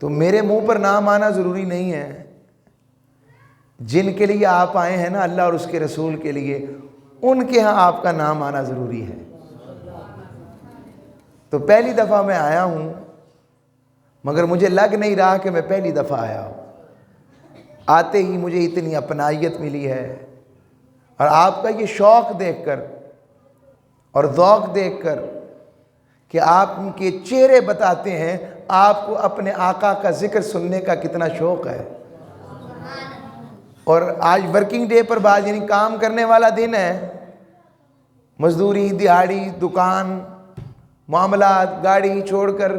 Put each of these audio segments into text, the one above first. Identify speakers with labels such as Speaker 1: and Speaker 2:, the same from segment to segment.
Speaker 1: تو میرے منہ پر نام آنا ضروری نہیں ہے، جن کے لیے آپ آئے ہیں نا اللہ اور اس کے رسول کے لیے، ان کے ہاں آپ کا نام آنا ضروری ہے۔ تو پہلی دفعہ میں آیا ہوں، مگر مجھے لگ نہیں رہا کہ میں پہلی دفعہ آیا ہوں۔ آتے ہی مجھے اتنی اپنائیت ملی ہے، اور آپ کا یہ شوق دیکھ کر اور ذوق دیکھ کر کہ آپ ان کے چہرے بتاتے ہیں آپ کو اپنے آقا کا ذکر سننے کا کتنا شوق ہے۔ اور آج ورکنگ ڈے پر بعد یعنی کام کرنے والا دن ہے، مزدوری، دیہاڑی، دکان، معاملات، گاڑی چھوڑ کر،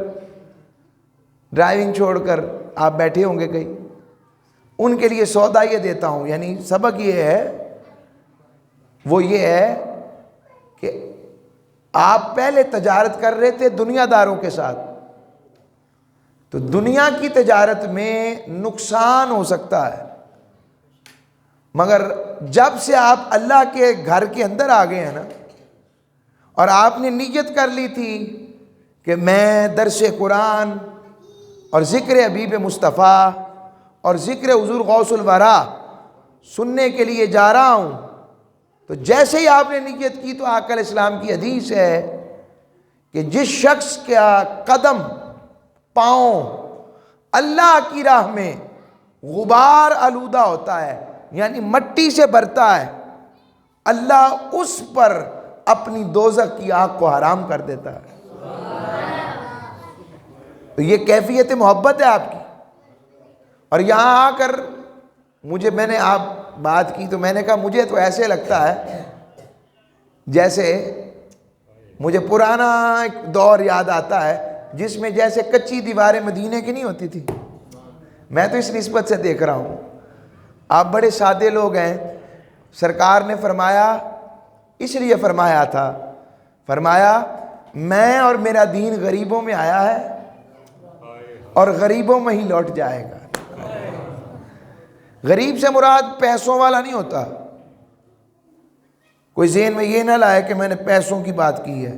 Speaker 1: ڈرائیونگ چھوڑ کر آپ بیٹھے ہوں گے کہیں، ان کے لیے سودا یہ دیتا ہوں، یعنی سبق یہ ہے، وہ یہ ہے کہ آپ پہلے تجارت کر رہے تھے دنیا داروں کے ساتھ، تو دنیا کی تجارت میں نقصان ہو سکتا ہے، مگر جب سے آپ اللہ کے گھر کے اندر آ گئے ہیں نا، اور آپ نے نیت کر لی تھی کہ میں درس قرآن اور ذکر حبیب مصطفیٰ اور ذکر حضور غوث الورا سننے کے لیے جا رہا ہوں، تو جیسے ہی آپ نے نیت کی تو آقا علیہ السلام کی حدیث ہے کہ جس شخص کا قدم پاؤں اللہ کی راہ میں غبار آلودہ ہوتا ہے، یعنی مٹی سے بھرتا ہے، اللہ اس پر اپنی دوزخ کی آگ کو حرام کر دیتا ہے۔ تو یہ کیفیت محبت ہے آپ کی۔ اور یہاں آ کر میں نے آپ بات کی تو میں نے کہا مجھے تو ایسے لگتا ہے جیسے مجھے پرانا ایک دور یاد آتا ہے جس میں جیسے کچی دیواریں مدینے کی نہیں ہوتی تھی۔ میں تو اس نسبت سے دیکھ رہا ہوں، آپ بڑے سادے لوگ ہیں، سرکار نے فرمایا، اس لیے فرمایا تھا، فرمایا میں اور میرا دین غریبوں میں آیا ہے اور غریبوں میں ہی لوٹ جائے گا۔ غریب سے مراد پیسوں والا نہیں ہوتا، کوئی ذہن میں یہ نہ لائے کہ میں نے پیسوں کی بات کی ہے،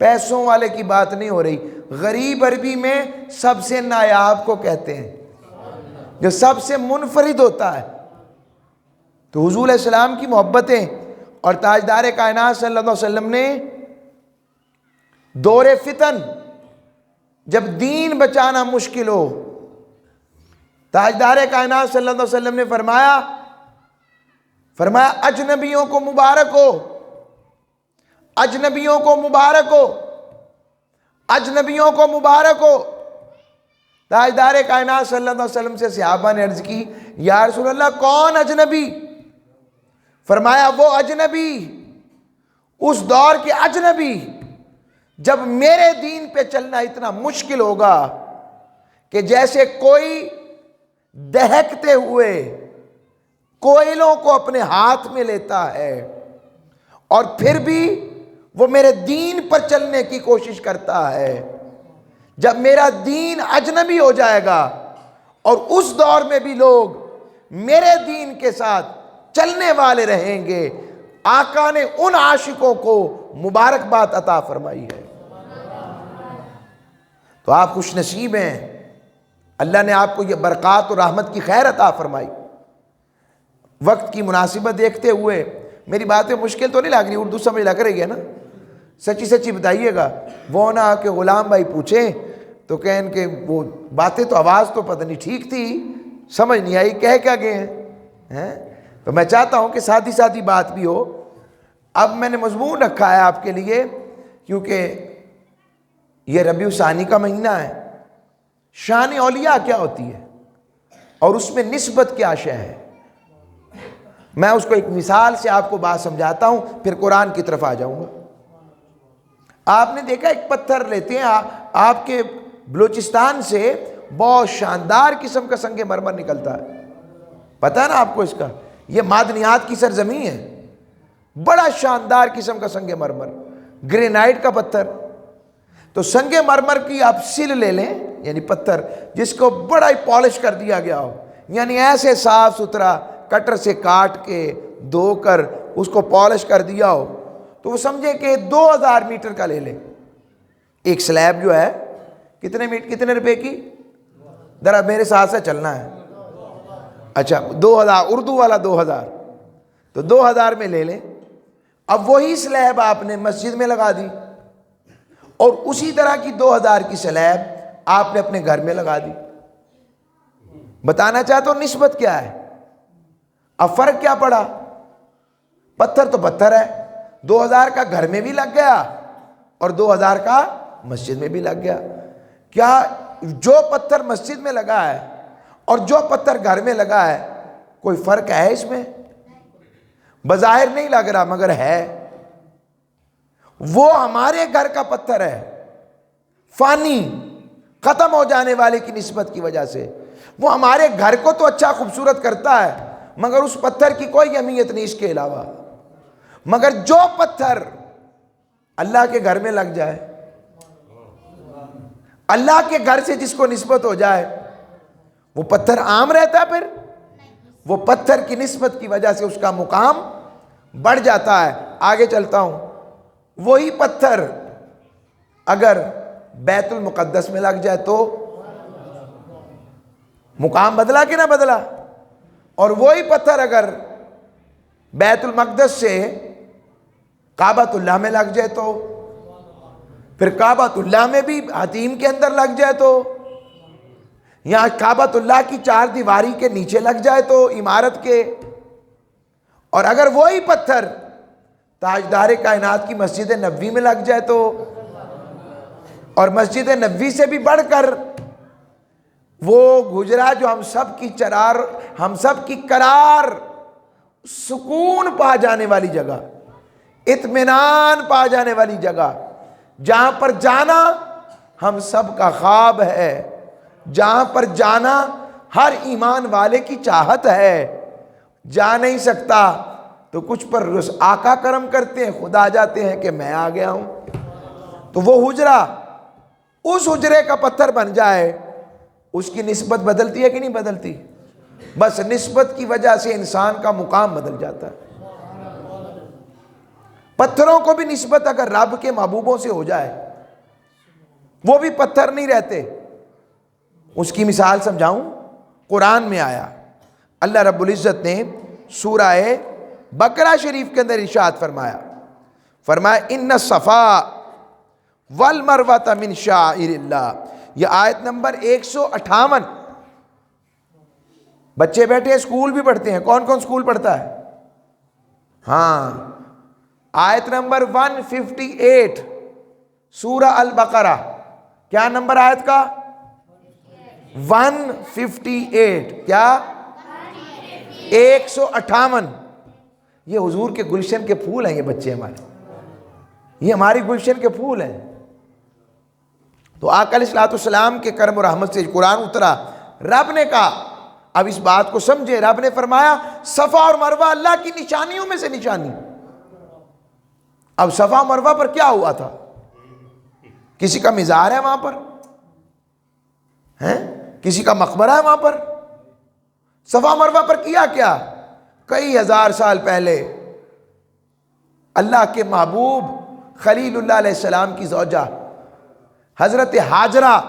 Speaker 1: پیسوں والے کی بات نہیں ہو رہی۔ غریب عربی میں سب سے نایاب کو کہتے ہیں، جو سب سے منفرد ہوتا ہے۔ تو حضور علیہ السلام کی محبتیں اور تاجدار کائنات صلی اللہ علیہ وسلم نے دور فتن، جب دین بچانا مشکل ہو، تاجدار کائنات صلی اللہ علیہ وسلم نے فرمایا اجنبیوں کو مبارک ہو، اجنبیوں کو مبارک ہو، اجنبیوں کو مبارک ہو۔ تاجدار کائنات صلی اللہ علیہ وسلم سے صحابہ نے عرض کی یا رسول اللہ کون اجنبی؟ فرمایا وہ اجنبی، اس دور کے اجنبی جب میرے دین پہ چلنا اتنا مشکل ہوگا کہ جیسے کوئی دہکتے ہوئے کوئلوں کو اپنے ہاتھ میں لیتا ہے اور پھر بھی وہ میرے دین پر چلنے کی کوشش کرتا ہے، جب میرا دین اجنبی ہو جائے گا اور اس دور میں بھی لوگ میرے دین کے ساتھ چلنے والے رہیں گے، آقا نے ان عاشقوں کو مبارکباد عطا فرمائی ہے۔ تو آپ خوش نصیب ہیں، اللہ نے آپ کو یہ برکات اور رحمت کی خیر عطا فرمائی۔ وقت کی مناسبت دیکھتے ہوئے میری باتیں مشکل تو نہیں لگ رہی، اردو سمجھ لگ رہی ہے نا؟ سچی سچی بتائیے گا، وہ نہ کہ غلام بھائی پوچھیں تو کہیں کہ وہ باتیں تو آواز تو پتہ نہیں ٹھیک تھی، سمجھ نہیں آئی کہہ کیا گئے ہیں۔ تو میں چاہتا ہوں کہ سادی سادی بات بھی ہو۔ اب میں نے مضمون رکھا ہے آپ کے لیے، کیونکہ یہ ربیع الثانی کا مہینہ ہے، شان اولیاء کیا ہوتی ہے اور اس میں نسبت کیا شے ہے، میں اس کو ایک مثال سے آپ کو بات سمجھاتا ہوں، پھر قرآن کی طرف آ جاؤں گا۔ آپ نے دیکھا ایک پتھر لیتے ہیں، آپ کے بلوچستان سے بہت شاندار قسم کا سنگ مرمر نکلتا ہے، پتہ ہے نا آپ کو اس کا، یہ معدنیات کی سرزمین ہے، بڑا شاندار قسم کا سنگ مرمر، گرینائٹ کا پتھر۔ تو سنگ مرمر کی آپ سل لے لیں، یعنی پتھر جس کو بڑا ہی پالش کر دیا گیا ہو، یعنی ایسے صاف ستھرا کٹر سے کاٹ کے دھو کر اس کو پالش کر دیا ہو، تو وہ سمجھے کہ 2000 میٹر کا لے لیں۔ ایک سلیب جو ہے کتنے روپے کی؟ ذرا میرے ساتھ سے چلنا ہے. اچھا 2000 اردو والا 2000 تو 2000 میں لے لیں. اب وہی سلیب آپ نے مسجد میں لگا دی اور اسی طرح کی 2000 کی سلیب آپ نے اپنے گھر میں لگا دی. بتانا چاہتا ہوں نسبت کیا ہے. اب فرق کیا پڑا؟ پتھر تو پتھر ہے. 2000 کا گھر میں بھی لگ گیا اور 2000 کا مسجد میں بھی لگ گیا. کیا جو پتھر مسجد میں لگا ہے اور جو پتھر گھر میں لگا ہے کوئی فرق ہے اس میں؟ بظاہر نہیں لگ رہا مگر ہے. وہ ہمارے گھر کا پتھر ہے، فانی، ختم ہو جانے والے کی نسبت کی وجہ سے. وہ ہمارے گھر کو تو اچھا خوبصورت کرتا ہے مگر اس پتھر کی کوئی اہمیت نہیں اس کے علاوہ. مگر جو پتھر اللہ کے گھر میں لگ جائے، اللہ کے گھر سے جس کو نسبت ہو جائے، وہ پتھر عام رہتا ہے. پھر وہ پتھر کی نسبت کی وجہ سے اس کا مقام بڑھ جاتا ہے. آگے چلتا ہوں. وہی پتھر اگر بیت المقدس میں لگ جائے تو مقام بدلا کہ نہ بدلا؟ اور وہی پتھر اگر بیت المقدس سے کعبۃ اللہ میں لگ جائے تو پھر کعبۃ اللہ میں بھی حتیم کے اندر لگ جائے تو یا کعبۃ اللہ کی 4 دیواری کے نیچے لگ جائے تو عمارت کے. اور اگر وہی پتھر تاجدار کائنات کی مسجد نبوی میں لگ جائے تو، اور مسجد نبوی سے بھی بڑھ کر وہ گجرا جو ہم سب کی قرار، سکون پا جانے والی جگہ، اطمینان پا جانے والی جگہ، جہاں پر جانا ہم سب کا خواب ہے، جہاں پر جانا ہر ایمان والے کی چاہت ہے. جا نہیں سکتا تو کچھ پر آقا کرم کرتے ہیں، خدا جاتے ہیں کہ میں آ گیا ہوں. تو وہ حجرہ اس حجرے کا پتھر بن جائے، اس کی نسبت بدلتی ہے کہ نہیں بدلتی؟ بس نسبت کی وجہ سے انسان کا مقام بدل جاتا ہے. پتھروں کو بھی نسبت اگر رب کے محبوبوں سے ہو جائے وہ بھی پتھر نہیں رہتے. اس کی مثال سمجھاؤں؟ قرآن میں آیا، اللہ رب العزت نے سورہ بقرہ شریف کے اندر ارشاد فرمایا ان الصفا والمروہ من شعائر اللہ. یہ آیت نمبر 158. بچے بیٹھے اسکول بھی پڑھتے ہیں. کون کون اسکول پڑھتا ہے؟ ہاں، آیت نمبر 158 سورہ البقرہ. کیا نمبر آیت کا؟ 158. کیا؟ 158. یہ حضور کے گلشن کے پھول ہیں. یہ بچے ہمارے، یہ ہماری گلشن کے پھول ہیں. تو آقا علیہ الصلوۃ والسلام کے کرم و رحمت سے قرآن اترا. رب نے کہا، اب اس بات کو سمجھے، رب نے فرمایا صفا اور مروہ اللہ کی نشانیوں میں سے نشانی. اب صفا مروہ پر کیا ہوا تھا؟ کسی کا مزار ہے وہاں پر؟ کسی کا مقبرہ ہے وہاں پر؟ صفا مروہ پر کیا کیا؟ کئی ہزار سال پہلے اللہ کے محبوب خلیل اللہ علیہ السلام کی زوجہ حضرت ہاجرہ،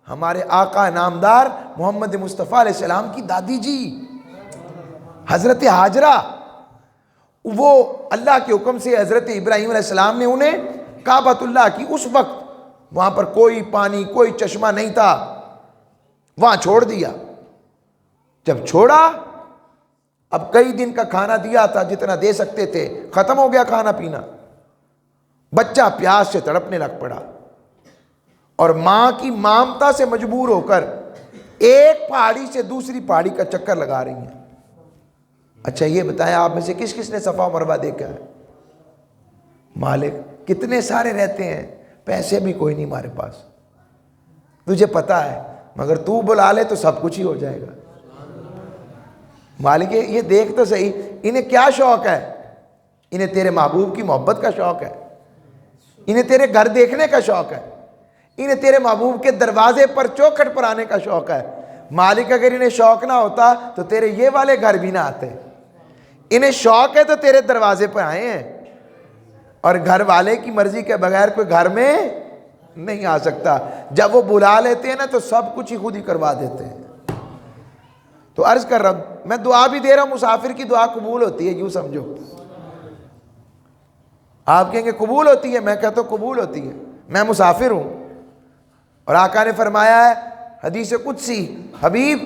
Speaker 1: ہمارے آقا نامدار محمد مصطفیٰ علیہ السلام کی دادی جی حضرت ہاجرہ، وہ اللہ کے حکم سے حضرت ابراہیم علیہ السلام نے انہیں کعبۃ اللہ کی، اس وقت وہاں پر کوئی پانی، کوئی چشمہ نہیں تھا، وہاں چھوڑ دیا. جب چھوڑا، اب کئی دن کا کھانا دیا تھا جتنا دے سکتے تھے، ختم ہو گیا کھانا پینا. بچہ پیاس سے تڑپنے لگ پڑا اور ماں کی مامتا سے مجبور ہو کر ایک پہاڑی سے دوسری پہاڑی کا چکر لگا رہی ہیں. اچھا یہ بتائیں آپ میں سے کس کس نے صفا مروہ دیکھا ہے؟ مالک کتنے سارے رہتے ہیں، پیسے بھی کوئی نہیں ہمارے پاس، تجھے پتا ہے، مگر تو بلا لے تو سب کچھ ہی ہو جائے گا. مالک یہ دیکھ تو صحیح، انہیں کیا شوق ہے؟ انہیں تیرے محبوب کی محبت کا شوق ہے، انہیں تیرے گھر دیکھنے کا شوق ہے، انہیں تیرے محبوب کے دروازے پر چوکھٹ پر آنے کا شوق ہے. مالک اگر انہیں شوق نہ ہوتا تو تیرے یہ والے گھر بھی نہ آتے. انہیں شوق ہے تو تیرے دروازے پر آئے ہیں، اور گھر والے کی مرضی کے بغیر کوئی گھر میں نہیں آ سکتا. جب وہ بلا لیتے ہیں نا تو سب کچھ ہی خود ہی کروا دیتے ہیں. تو عرض کر رہا ہوں، میں دعا بھی دے رہا ہوں، مسافر کی دعا قبول ہوتی ہے، یوں سمجھو. آپ کہیں گے قبول ہوتی ہے، میں کہتا ہوں قبول ہوتی ہے. میں مسافر ہوں اور آقا نے فرمایا ہے حدیث قدسی، حبیب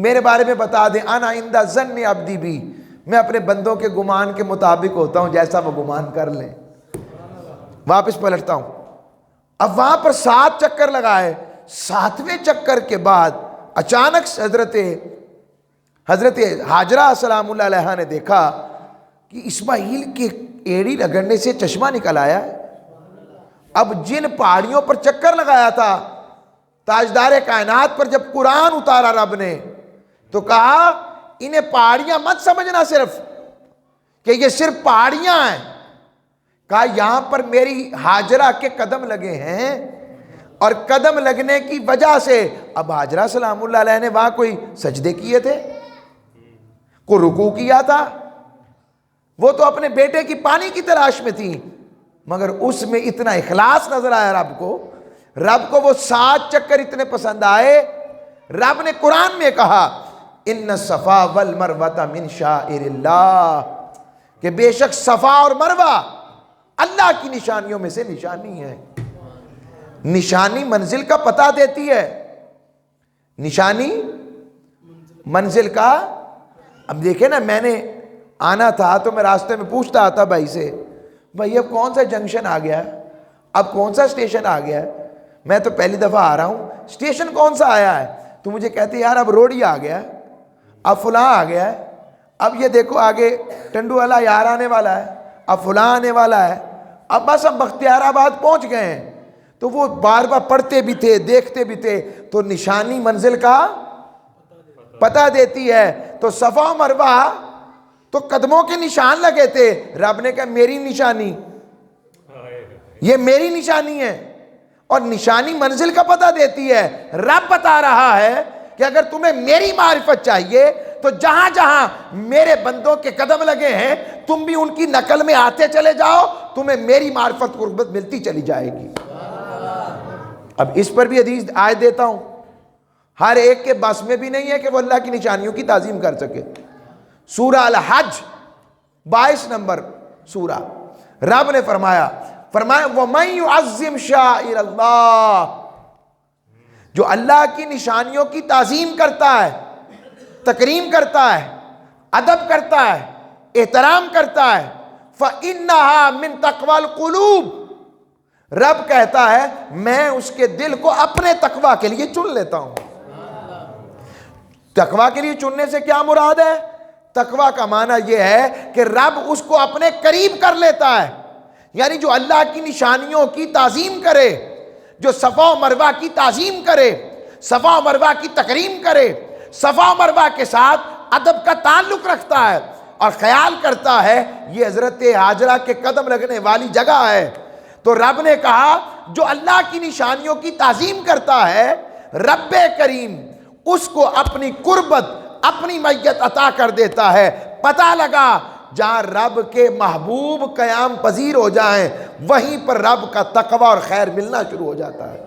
Speaker 1: میرے بارے میں بتا دیں، انا عند ظن عبدی بی، میں اپنے بندوں کے گمان کے مطابق ہوتا ہوں، جیسا وہ گمان کر لیں. واپس پلٹتا ہوں. اب وہاں پر 7 چکر لگائے. 7ویں چکر کے بعد اچانک حضرت ہاجرہ سلام اللہ علیہا نے دیکھا کہ اسماعیل کی ایڑی رگڑنے سے چشمہ نکل آیا ہے. اب جن پہاڑیوں پر چکر لگایا تھا تاجدار کائنات پر، جب قرآن اتارا رب نے تو کہا انہیں پہاڑیاں مت سمجھنا صرف کہ یہ صرف پہاڑیاں ہیں. کہا یہاں پر میری ہاجرہ کے قدم لگے ہیں، اور قدم لگنے کی وجہ سے اب ہاجرہ سلام اللہ علیہ نے وہاں کوئی سجدے کیے تھے، کوئی رکوع کیا تھا، وہ تو اپنے بیٹے کی پانی کی تلاش میں تھی، مگر اس میں اتنا اخلاص نظر آیا رب کو وہ 7 چکر اتنے پسند آئے. رب نے قرآن میں کہا ان الصفا والمروہ من شعائر اللہ، کہ بے شک صفا اور مروہ اللہ کی نشانیوں میں سے نشانی ہے. نشانی منزل کا پتہ دیتی ہے، نشانی منزل کا. اب دیکھیں نا، میں نے آنا تھا تو میں راستے میں پوچھتا آتا بھائی سے، بھائی اب کون سا جنکشن آ گیا ہے، اب کون سا اسٹیشن آ گیا ہے، میں تو پہلی دفعہ آ رہا ہوں، اسٹیشن کون سا آیا ہے؟ تو مجھے کہتے یار اب روڈی آ گیا ہے، اب فلاں آ گیا ہے، اب یہ دیکھو آگے ٹنڈو والا یار آنے والا ہے، اب فلاں آنے والا ہے، اب بس اب بختیار آباد پہنچ گئے ہیں. تو وہ بار بار پڑھتے بھی تھے، دیکھتے بھی تھے. تو نشانی منزل کا پتہ دیتی ہے. تو صفا و مروہ تو قدموں کے نشان لگے تھے. رب نے کہا میری نشانی، یہ میری نشانی ہے، اور نشانی منزل کا پتہ دیتی ہے. رب بتا رہا ہے کہ اگر تمہیں میری معرفت چاہیے تو جہاں جہاں میرے بندوں کے قدم لگے ہیں تم بھی ان کی نقل میں آتے چلے جاؤ، تمہیں میری معرفت قربت ملتی چلی جائے گی. اب اس پر بھی حدیث آیت دیتا ہوں. ہر ایک کے بس میں بھی نہیں ہے کہ وہ اللہ کی نشانیوں کی تعظیم کر سکے. سورہ الحج 22 نمبر سورہ، رب نے فرمایا وَمَن يُعَظِّمْ شَعَائِرَ اللَّهِ، جو اللہ کی نشانیوں کی تعظیم کرتا ہے، تکریم کرتا ہے، ادب کرتا ہے، احترام کرتا ہے، فَإِنَّهَا مِن تَقْوَى الْقُلُوبِ، رب کہتا ہے میں اس کے دل کو اپنے تقوی کے لیے چن لیتا ہوں. تقوی کے لیے چننے سے کیا مراد ہے؟ تقوی کا معنی یہ ہے کہ رب اس کو اپنے قریب کر لیتا ہے. یعنی جو اللہ کی نشانیوں کی تعظیم کرے، جو صفا و مروہ کی تعظیم کرے، صفا و مروہ کی تکریم کرے، صفا و مروہ کے ساتھ ادب کا تعلق رکھتا ہے اور خیال کرتا ہے یہ حضرت ہاجرہ کے قدم لگنے والی جگہ ہے. تو رب نے کہا جو اللہ کی نشانیوں کی تعظیم کرتا ہے، رب کریم اس کو اپنی قربت، اپنی معیت عطا کر دیتا ہے. پتہ لگا جہاں رب کے محبوب قیام پذیر ہو جائیں وہیں پر رب کا تقوی اور خیر ملنا شروع ہو جاتا ہے.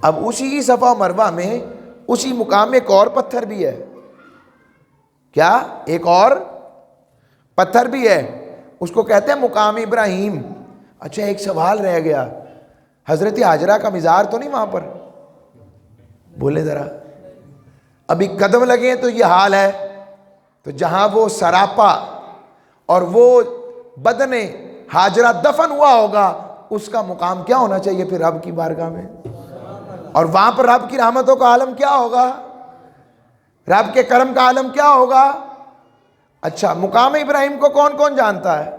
Speaker 1: اب اسی صفا مروہ میں اسی مقام میں ایک اور پتھر بھی ہے. کیا؟ ایک اور پتھر بھی ہے، اس کو کہتے ہیں مقام ابراہیم. اچھا ایک سوال رہ گیا، حضرت ہاجرہ کا مزار تو نہیں وہاں پر؟ بولے ذرا، ابھی قدم لگے تو یہ حال ہے. تو جہاں وہ سراپا اور وہ بدن ہاجرہ دفن ہوا ہوگا اس کا مقام کیا ہونا چاہیے پھر رب کی بارگاہ میں؟ اور وہاں پر رب کی رحمتوں کا عالم کیا ہوگا، رب کے کرم کا عالم کیا ہوگا؟ اچھا مقام ابراہیم کو کون کون جانتا ہے؟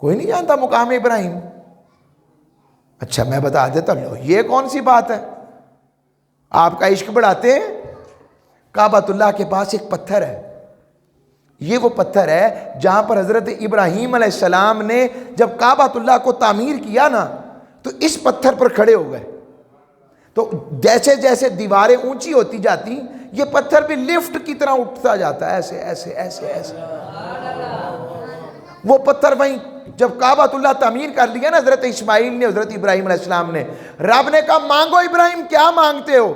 Speaker 1: کوئی نہیں جانتا مقام ابراہیم. اچھا میں بتا دیتا ہوں، یہ کون سی بات ہے؟ آپ کا عشق بڑھاتے ہیں. کعبۃ اللہ کے پاس ایک پتھر ہے، یہ وہ پتھر ہے جہاں پر حضرت ابراہیم علیہ السلام نے جب کعبۃ اللہ کو تعمیر کیا نا تو اس پتھر پر کھڑے ہو گئے. تو جیسے جیسے دیواریں اونچی ہوتی جاتی یہ پتھر بھی لفٹ کی طرح اٹھتا جاتا ہے، ایسے ایسے ایسے ایسے. وہ پتھر وہیں جب کعبۃ اللہ تعمیر کر لیا نا حضرت اسماعیل نے، حضرت ابراہیم علیہ السلام نے، رب نے کہا مانگو ابراہیم کیا مانگتے ہو؟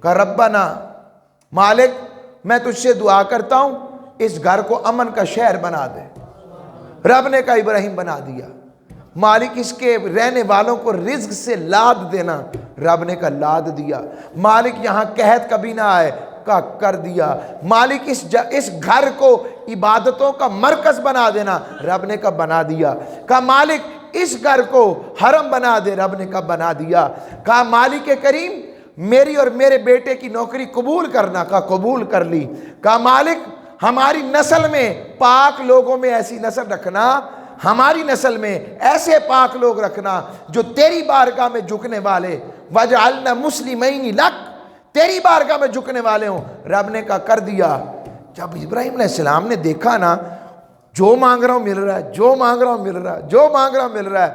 Speaker 1: کہا ربنا، مالک میں تجھ سے دعا کرتا ہوں اس گھر کو امن کا شہر بنا دے۔ رب نے کہا ابراہیم بنا دیا۔ مالک اس کے رہنے والوں کو رزق سے لاد دینا، رب نے کہا لاد دیا۔ مالک یہاں قحط کبھی نہ آئے، کہا کر دیا۔ مالک اس گھر کو عبادتوں کا مرکز بنا دینا، رب نے کہا بنا دیا۔ کہا مالک اس گھر کو حرم بنا دے، رب نے کہا بنا دیا۔ کہا مالک کریم میری اور میرے بیٹے کی نوکری قبول کرنا، کہا قبول کر لی۔ کہا مالک ہماری نسل میں پاک لوگوں میں ایسی نسل رکھنا، ہماری نسل میں ایسے پاک لوگ رکھنا جو تیری بارگاہ میں جھکنے والے، وَجْعَلْنَا مُسْلِمَيْنِ لَكَ، تیری بارگاہ میں جھکنے والے ہوں۔ رب نے کہا کر دیا۔ جب ابراہیم علیہ السلام نے دیکھا نا جو مانگ رہا ہوں مل رہا ہے، جو مانگ رہا ہوں مل رہا ہے، جو مانگ رہا ہوں مل رہا ہے،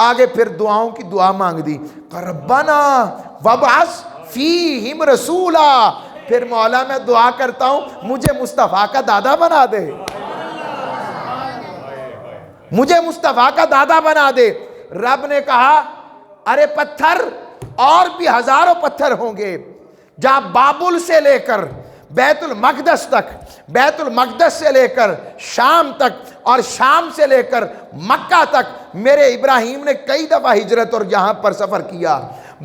Speaker 1: آگے پھر دعاؤں کی دعا مانگ دی، ربنا وابعث فیہم رسولا، پھر مولا میں دعا کرتا ہوں مجھے مصطفیٰ کا دادا بنا دے، مجھے مصطفیٰ کا دادا بنا دے۔ رب نے کہا ارے پتھر اور بھی ہزاروں پتھر ہوں گے، جہاں بابل سے لے کر بیت المقدس تک، بیت المقدس سے لے کر شام تک، اور شام سے لے کر مکہ تک میرے ابراہیم نے کئی دفعہ ہجرت اور یہاں پر سفر کیا۔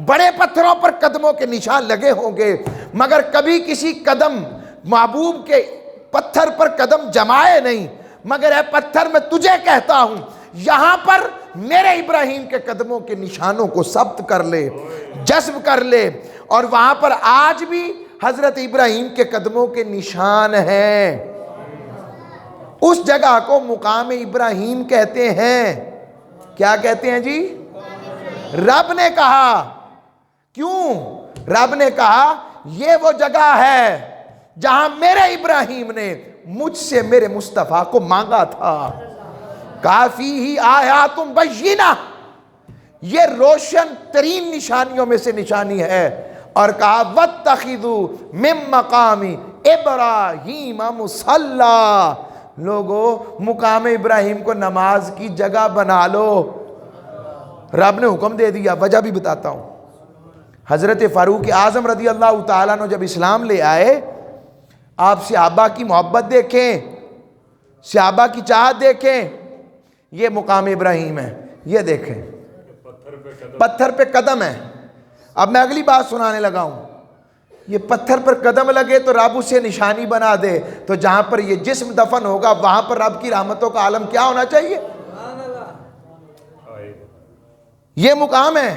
Speaker 1: بڑے پتھروں پر قدموں کے نشان لگے ہوں گے، مگر کبھی کسی قدم محبوب کے پتھر پر قدم جمائے نہیں۔ مگر اے پتھر میں تجھے کہتا ہوں یہاں پر میرے ابراہیم کے قدموں کے نشانوں کو ثبت کر لے، جذب کر لے، اور وہاں پر آج بھی حضرت ابراہیم کے قدموں کے نشان ہیں۔ اس جگہ کو مقام ابراہیم کہتے ہیں۔ کیا کہتے ہیں جی؟ رب نے کہا، کیوں؟ رب نے کہا یہ وہ جگہ ہے جہاں میرے ابراہیم نے مجھ سے میرے مصطفیٰ کو مانگا تھا۔ کافی ہی آیات بینہ، یہ روشن ترین نشانیوں میں سے نشانی ہے۔ اور کہا واتخذوا من مقام ابراہیم مصلی، لوگو مقام ابراہیم کو نماز کی جگہ بنا لو۔ رب نے حکم دے دیا، وجہ بھی بتاتا ہوں۔ حضرت فاروق اعظم رضی اللہ تعالیٰ عنہ جب اسلام لے آئے، آپ صحابہ کی محبت دیکھیں، صحابہ کی چاہت دیکھیں، یہ مقام ابراہیم ہے، یہ دیکھیں پتھر پہ قدم ہے۔ اب میں اگلی بات سنانے لگا ہوں، یہ پتھر پر قدم لگے تو رب اسے نشانی بنا دے، تو جہاں پر یہ جسم دفن ہوگا وہاں پر رب کی رحمتوں کا عالم کیا ہونا چاہیے؟ یہ مقام ہے۔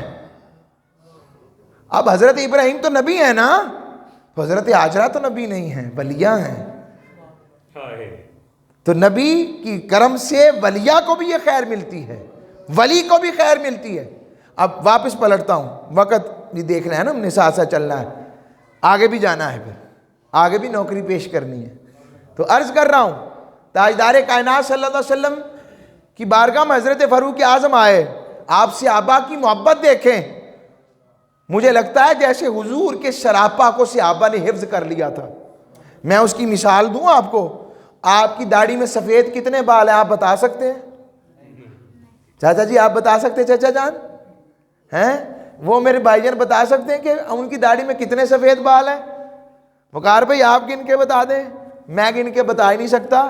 Speaker 1: اب حضرت ابراہیم تو نبی ہے نا، تو حضرت ہاجرہ تو نبی نہیں ہیں، ولیہ ہیں، تو نبی کی کرم سے ولیہ کو بھی یہ خیر ملتی ہے، ولی کو بھی خیر ملتی ہے۔ اب واپس پلٹتا ہوں، وقت بھی دیکھنا ہے نا، ہم نے ساتھ ساتھ چلنا ہے، آگے بھی جانا ہے، پھر آگے بھی نوکری پیش کرنی ہے۔ تو عرض کر رہا ہوں تاجدار کائنات صلی اللہ علیہ وسلم کی بارگاہ میں حضرت فاروق اعظم آئے، آپ صحابہ کی محبت دیکھیں، مجھے لگتا ہے جیسے حضور کے سراپا کو صحابہ نے حفظ کر لیا تھا۔ میں اس کی مثال دوں آپ کو، آپ کی داڑھی میں سفید کتنے بال ہیں آپ بتا سکتے ہیں؟ چاچا جی آپ بتا سکتے ہیں؟ چاچا جان ہیں وہ میرے بھائی جان بتا سکتے ہیں کہ ان کی داڑھی میں کتنے سفید بال ہیں؟ وقار بھائی آپ گن کے بتا دیں، میں گن کے بتا ہی نہیں سکتا۔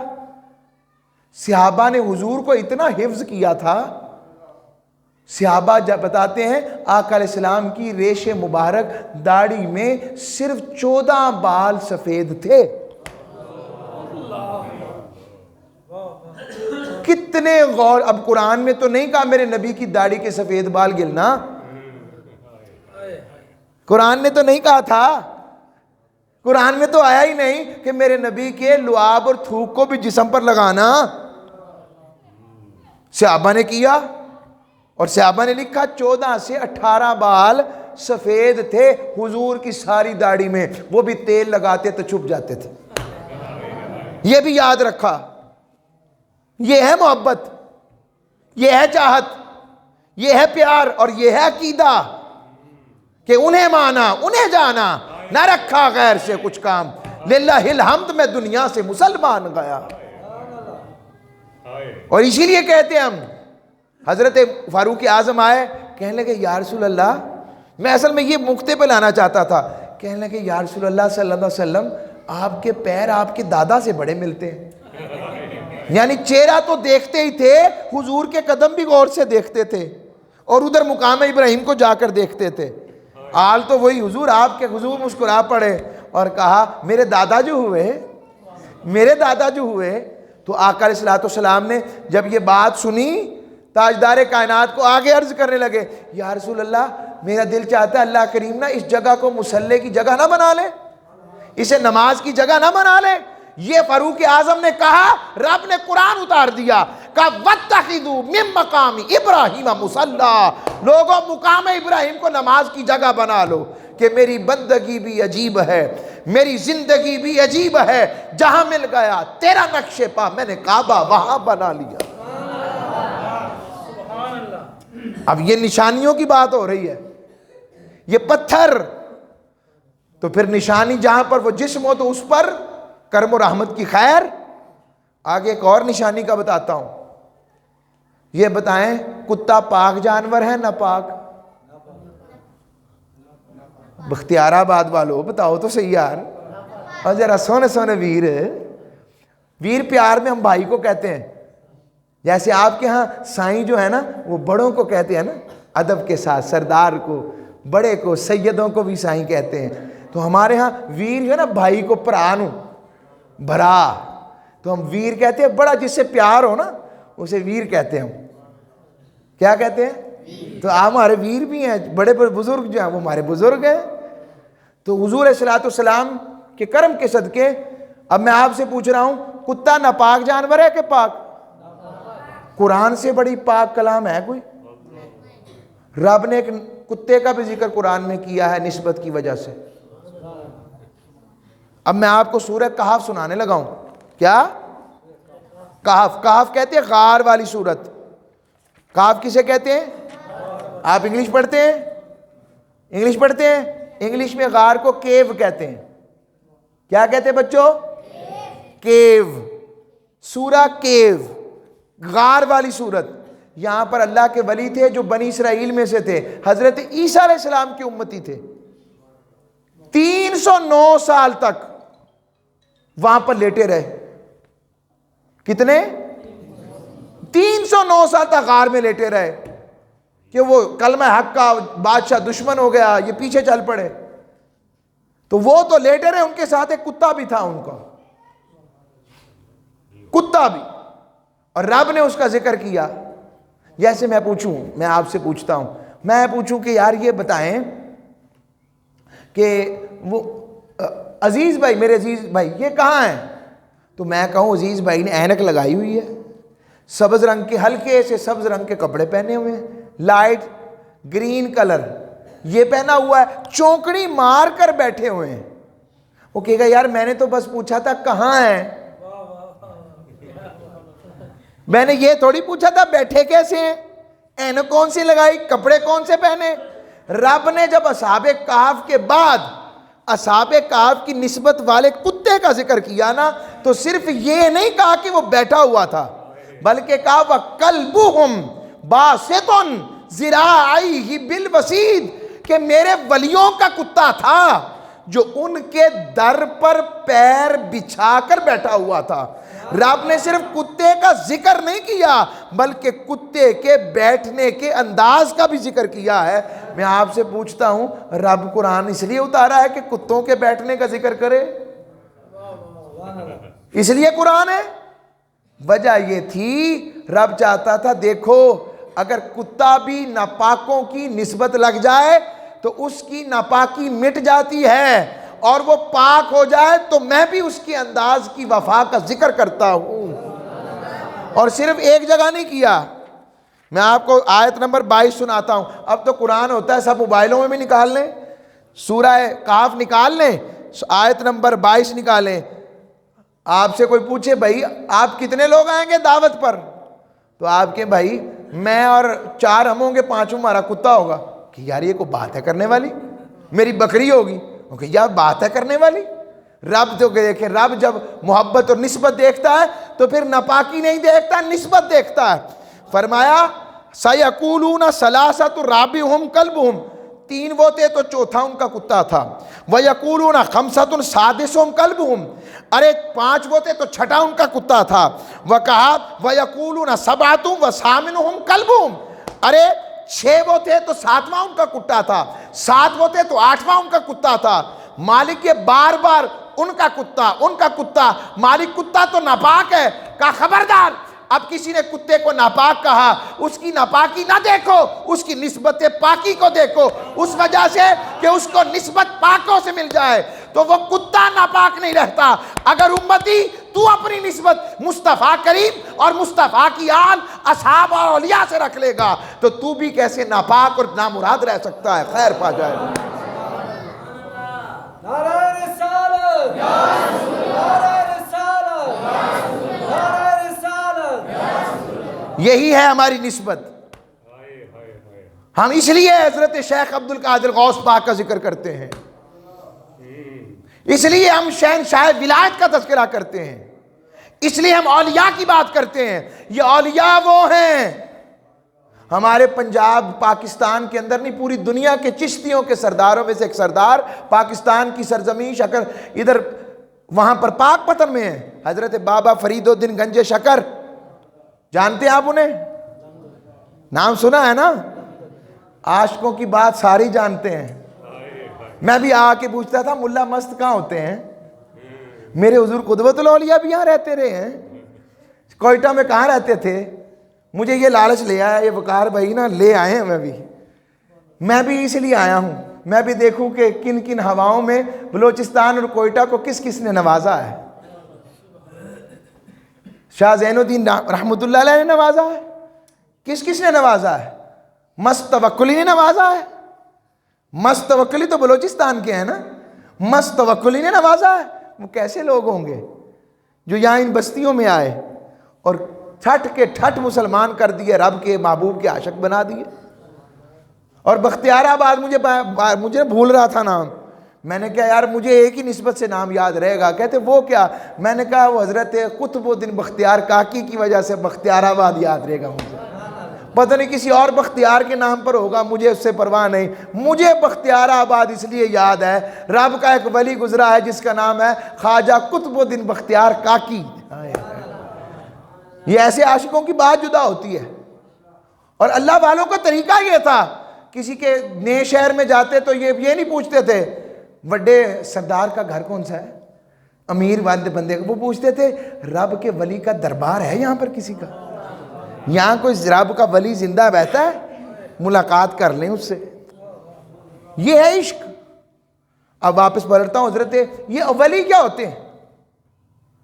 Speaker 1: صحابہ نے حضور کو اتنا حفظ کیا تھا، صحابہ جب بتاتے ہیں آقا علیہ السلام کی ریش مبارک داڑھی میں صرف 14 بال سفید تھے۔ کتنے غور! اب قرآن میں تو نہیں کہا میرے نبی کی داڑھی کے سفید بال گلنا، قرآن نے تو نہیں کہا تھا، قرآن میں تو آیا ہی نہیں کہ میرے نبی کے لعاب اور تھوک کو بھی جسم پر لگانا۔ صحابہ نے کیا، اور صحابہ نے لکھا 14 سے 18 بال سفید تھے حضور کی ساری داڑھی میں، وہ بھی تیل لگاتے تو چھپ جاتے تھے۔ یہ بھی یاد رکھا۔ یہ ہے محبت، یہ ہے چاہت، یہ ہے پیار، اور یہ ہے عقیدہ کہ انہیں مانا، انہیں جانا، نہ رکھا غیر سے کچھ کام، للہ الحمد میں دنیا سے مسلمان گیا۔ اور اسی لیے کہتے ہیں ہم، حضرت فاروق اعظم آئے، کہنے لگے یا رسول اللہ، میں اصل میں یہ نقطے پہ لانا چاہتا تھا، کہنے لگے یا رسول اللہ صلی اللہ علیہ وسلم، آپ کے پیر آپ کے دادا سے بڑے ملتے ہیں. یعنی چہرہ تو دیکھتے ہی تھے، حضور کے قدم بھی غور سے دیکھتے تھے، اور ادھر مقام ابراہیم کو جا کر دیکھتے تھے. حال تو وہی حضور، آپ کے حضور مسکرا پڑے اور کہا میرے دادا جو ہوئے، میرے دادا جو ہوئے. تو آقا علیہ الصلوۃ والسلام نے جب یہ بات سنی، تاجدار کائنات کو آگے عرض کرنے لگے، یا رسول اللہ، میرا دل چاہتا ہے اللہ کریم نا اس جگہ کو مصلی کی جگہ نہ بنا لے، اسے نماز کی جگہ نہ بنا لے. یہ فاروق اعظم نے کہا، رب نے قرآن اتار دیا، کہا وَاتَّخِذُوا مِن مَّقَامِ إِبْرَاهِيمَ مُصَلًّى، لوگوں مقام ابراہیم کو نماز کی جگہ بنا لو، کہ میری بندگی بھی عجیب ہے، میری زندگی بھی عجیب ہے، جہاں مل گیا تیرا نقش پا میں نے کعبہ وہاں بنا لیا. اب یہ نشانیوں کی بات ہو رہی ہے، یہ پتھر، تو پھر نشانی جہاں پر وہ جسم ہو تو اس پر کرم و رحمت کی خیر. آگے ایک اور نشانی کا بتاتا ہوں. یہ بتائیں کتا پاک جانور ہے نہ پاک؟ بختیار آباد والو بتاؤ تو صحیح یار. اور ذرا سونے سونے ویر پیار میں ہم بھائی کو کہتے ہیں، جیسے آپ کے ہاں سائیں جو ہے نا وہ بڑوں کو کہتے ہیں نا ادب کے ساتھ، سردار کو، بڑے کو، سیدوں کو بھی سائیں کہتے ہیں. تو ہمارے ہاں ویر جو ہے نا بھائی کو پرانو بھرا، تو ہم ویر کہتے ہیں، بڑا جس سے پیار ہو نا اسے ویر کہتے ہیں. ہم کیا کہتے ہیں؟ تو ہمارے ویر بھی ہیں، بڑے بڑے بزرگ جو ہیں وہ ہمارے بزرگ ہیں. تو حضور علیہ الصلوۃ والسلام کے کرم کے صدقے اب میں آپ سے پوچھ رہا ہوں، کتا ناپاک جانور ہے کہ پاک؟ قرآن سے بڑی پاک کلام ہے کوئی؟ رب نے ایک کتے کا بھی ذکر قرآن میں کیا ہے نسبت کی وجہ سے. اب میں آپ کو سورہ کہف سنانے لگا ہوں. کیا؟ کہف. کہف کہتے ہیں غار والی سورت. کہف کسے کہتے ہیں؟ آپ انگلش پڑھتے ہیں؟ انگلش پڑھتے ہیں؟ انگلش میں غار کو کیو کہتے ہیں. کیا کہتے ہیں بچوں؟ کیو. سورہ کیو، غار والی سورت. یہاں پر اللہ کے ولی تھے جو بنی اسرائیل میں سے تھے، حضرت عیسیٰ علیہ السلام کی امتی تھے. 309 سال تک وہاں پر لیٹے رہے. کتنے؟ 309 سال تک غار میں لیٹے رہے کہ وہ کلمہ حق کا بادشاہ دشمن ہو گیا، یہ پیچھے چل پڑے. تو وہ تو لیٹے رہے، ان کے ساتھ ایک کتا بھی تھا، ان کا کتا بھی، اور رب نے اس کا ذکر کیا. جیسے میں آپ سے پوچھتا ہوں، میں پوچھوں کہ یار یہ بتائیں کہ وہ عزیز بھائی، میرے عزیز بھائی یہ کہاں ہیں؟ تو میں کہوں عزیز بھائی نے اینک لگائی ہوئی ہے، سبز رنگ کے، ہلکے سے سبز رنگ کے کپڑے پہنے ہوئے ہیں، لائٹ گرین کلر یہ پہنا ہوا ہے، چونکڑی مار کر بیٹھے ہوئے ہیں. وہ کہے گا یار میں نے تو بس پوچھا تھا کہاں ہیں، میں نے یہ تھوڑی پوچھا تھا بیٹھے کیسے ہیں، اینک کون سی لگائی، کپڑے کون سے پہنے. رب نے جب اصحاب کہف کے بعد اصحاب کہف کی نسبت والے کتے کا ذکر کیا نا، تو صرف یہ نہیں کہا کہ وہ بیٹھا ہوا تھا، بلکہ کہا وَكَلْبُهُمْ بَاسِطٌ ذِرَاعَيْهِ بِالْوَسِيدِ، کہ میرے ولیوں کا کتا تھا جو ان کے در پر پیر بچھا کر بیٹھا ہوا تھا. رب نے صرف کتے کا ذکر نہیں کیا بلکہ کتے کے بیٹھنے کے انداز کا بھی ذکر کیا ہے. میں آپ سے پوچھتا ہوں، رب قرآن اس لیے اتارا ہے کہ کتوں کے بیٹھنے کا ذکر کرے؟ اس لیے قرآن ہے؟ وجہ یہ تھی رب چاہتا تھا دیکھو اگر کتا بھی ناپاکوں کی نسبت لگ جائے تو اس کی ناپاکی مٹ جاتی ہے، اور وہ پاک ہو جائے تو میں بھی اس کے انداز کی وفا کا ذکر کرتا ہوں. اور صرف ایک جگہ نہیں کیا. میں آپ کو آیت نمبر 22 سناتا ہوں. اب تو قرآن ہوتا ہے سب موبائلوں میں بھی نکال لیں، سورہ کہف نکال لیں، آیت نمبر 22 نکالیں. آپ سے کوئی پوچھے بھائی آپ کتنے لوگ آئیں گے دعوت پر، تو آپ کے بھائی میں اور 4 ہم ہوں گے، 5 ہمارا کتا ہوگا. کہ یار یہ کوئی بات ہے کرنے والی، میری بکری ہوگی، کہ یار بات ہے کرنے والی. رب تو دیکھیں، رب جب محبت اور نسبت دیکھتا ہے تو پھر ناپاکی نہیں دیکھتا، نسبت دیکھتا ہے۔ فرمایا سَيَقُولُونَ ثَلَاثَةٌ رَابِعُهُمْ كَلْبُهُمْ، 3 وہ تھے تو چوتھا ان کا کتا تھا۔ وَيَقُولُونَ خَمْسَةٌ سَادِسُهُمْ كَلْبُهُمْ، ارے 5 وہ تھے تو چھٹا ان کا کتا تھا۔ وَقَالَ وَيَقُولُونَ سَبْعَةٌ وَثَامِنُهُمْ كَلْبُهُمْ، ارے 6 وہ تھے تو 7واں ان کا کتا تھا، 7 وہ تھے تو 8واں ان کا کتا تھا۔ مالک یہ بار بار ان کا کتا، مالک کتا تو ناپاک ہے، کہا خبردار، اب کسی نے کتے کو ناپاک کہا، اس کی ناپاکی نہ دیکھو، اس کی نسبت پاکی کو دیکھو، اس وجہ سے کہ اس کو نسبت پاکوں سے مل جائے تو وہ کتا ناپاک نہیں رہتا۔ اگر امتی تو اپنی نسبت مصطفیٰ کریم اور مصطفیٰ کی آل اصحاب اور اولیاء سے رکھ لے گا تو تو بھی کیسے ناپاک اور نامراد رہ سکتا ہے؟ خیر پا جائے۔
Speaker 2: نعرہ رسالت، نعرہ رسالت، نعرہ رسالت،
Speaker 1: یہی ہے ہماری نسبت۔ ہم اس لیے حضرت شیخ عبدالقادر غوث پاک کا ذکر کرتے ہیں، اس لیے ہم شہنشاہ ولایت کا تذکرہ کرتے ہیں، اس لیے ہم اولیاء کی بات کرتے ہیں۔ یہ اولیاء وہ ہیں، ہمارے پنجاب پاکستان کے اندر نہیں، پوری دنیا کے چشتیوں کے سرداروں میں سے ایک سردار پاکستان کی سرزمین شکر ادھر وہاں پر پاک پتن میں ہے، حضرت بابا فرید الدین گنج شکر، جانتے ہیں آپ انہیں؟ نام سنا ہے نا؟ عاشقوں کی بات ساری جانتے ہیں۔ میں بھی آ کے پوچھتا تھا ملا مست کہاں ہوتے ہیں؟ میرے حضور قدوۃ الاولیاء بھی یہاں رہتے رہے ہیں، کوئٹہ میں کہاں رہتے تھے؟ مجھے یہ لالچ لے آیا یہ وقار بھائی نا، لے آئے ہیں، میں بھی اس لیے آیا ہوں، میں بھی دیکھوں کہ کن کن ہواؤں میں بلوچستان اور کوئٹہ کو کس کس نے نوازا ہے۔ شاہ زین الدین رحمۃ اللہ علیہ نے نوازا ہے، کس کس نے نوازا ہے؟ مست توکلی نے نوازا ہے، مست توکلی تو بلوچستان کے ہیں نا، مست توکلی نے نوازا ہے۔ وہ کیسے لوگ ہوں گے جو یہاں ان بستیوں میں آئے اور ٹھٹ کے ٹھٹ مسلمان کر دیے، رب کے محبوب کے عاشق بنا دیے۔ اور بختیار آباد مجھے بھول رہا تھا نام، میں نے کہا یار مجھے ایک ہی نسبت سے نام یاد رہے گا، کہتے وہ کیا؟ میں نے کہا وہ حضرت قطب الدین بختیار کاکی کی وجہ سے بختیار آباد یاد رہے گا مجھے، پتہ نہیں کسی اور بختیار کے نام پر ہوگا، مجھے اس سے پرواہ نہیں، مجھے بختیار آباد اس لیے یاد ہے رب کا ایک ولی گزرا ہے جس کا نام ہے خواجہ قطب الدین بختیار کاکی۔ یہ ایسے عاشقوں کی بات جدا ہوتی ہے۔ اور اللہ والوں کا طریقہ یہ تھا، کسی کے نئے شہر میں جاتے تو یہ نہیں پوچھتے تھے وڈے سردار کا گھر کون سا ہے، امیر والد بندے کا، وہ پوچھتے تھے رب کے ولی کا دربار ہے یہاں پر کسی کا، یہاں کوئی رب کا ولی زندہ بیٹھا ہے، ملاقات کر لیں اس سے۔ یہ ہے عشق۔ اب واپس پلٹتا ہوں حضرت، یہ ولی کیا ہوتے ہیں؟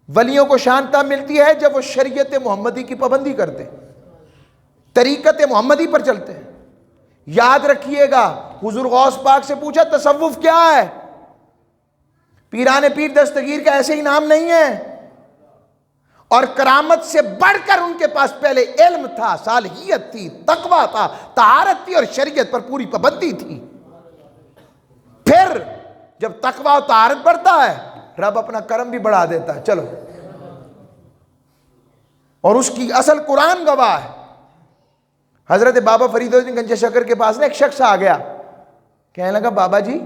Speaker 1: ولیوں کو شان تب ملتی ہے جب وہ شریعت محمدی کی پابندی کرتے ہیں، طریقت محمدی پر چلتے ہیں۔ یاد رکھیے گا حضور غوث پاک سے پوچھا تصوف کیا ہے؟ پیران پیر دستگیر کا ایسے ہی نام نہیں ہے، اور کرامت سے بڑھ کر ان کے پاس پہلے علم تھا، صالحیت تھی، تقویٰ تھا، طہارت تھی، اور شریعت پر پوری پابندی تھی۔ پھر جب تقویٰ اور طہارت بڑھتا ہے رب اپنا کرم بھی بڑھا دیتا ہے، چلو، اور اس کی اصل قرآن گواہ ہے۔ حضرت بابا فرید الدین گنج شکر کے پاس ایک شخص آ گیا، کہنے لگا بابا جی